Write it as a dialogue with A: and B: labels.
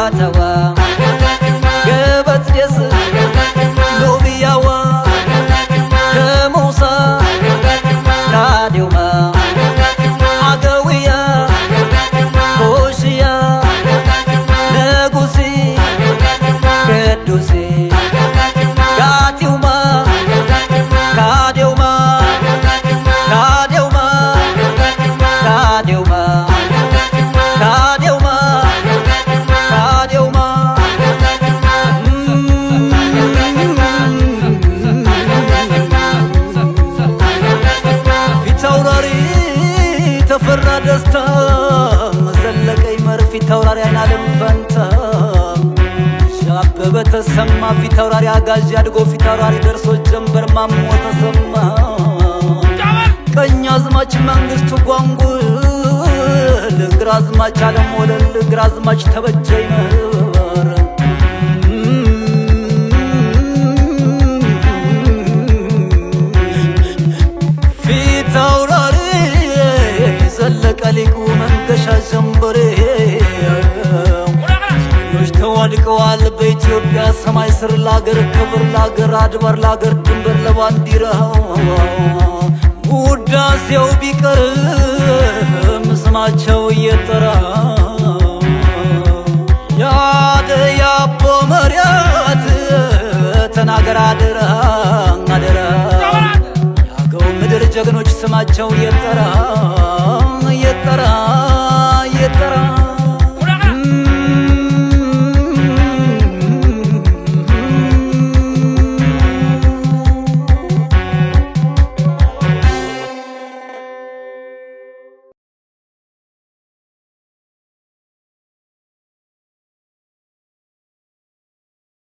A: Gatawa Gabat yes Lobiyawa Kemusa Radiuma Agawiya Koshia Negusi Kedusi Gatiuma Kadiuma Kadiuma Kadiuma Kadiuma Kadiuma Fitaurari Tafarra dasta Zallaqay mar Fitaurari aynalem fanta Shabba tasamma Fitaurari agaj adgo Fitaurari derso ጀንበር ማሞ ተሰማ ቀኛዝማች መንግስቱ ጓንጉል ግራዝማች አለም ወለል ግራዝማች ተበጀይ ነበር ፊታውራሪ ዘለቀ ሊቁ መንገሻ ጀንበሬ ተዋድቀዋል በኢትዮጵያ ሰማይ ስር ላገር ክብር ላገር አድባር ላገር ድንበር ለባንዲራው ውዳሴው ቢቀርም ስማቸው እየጠራ ያደያቦ መሪያት ተናገር አደራ አደራ ያገው ምድር ጀግኖች ስማቸው እየጠራ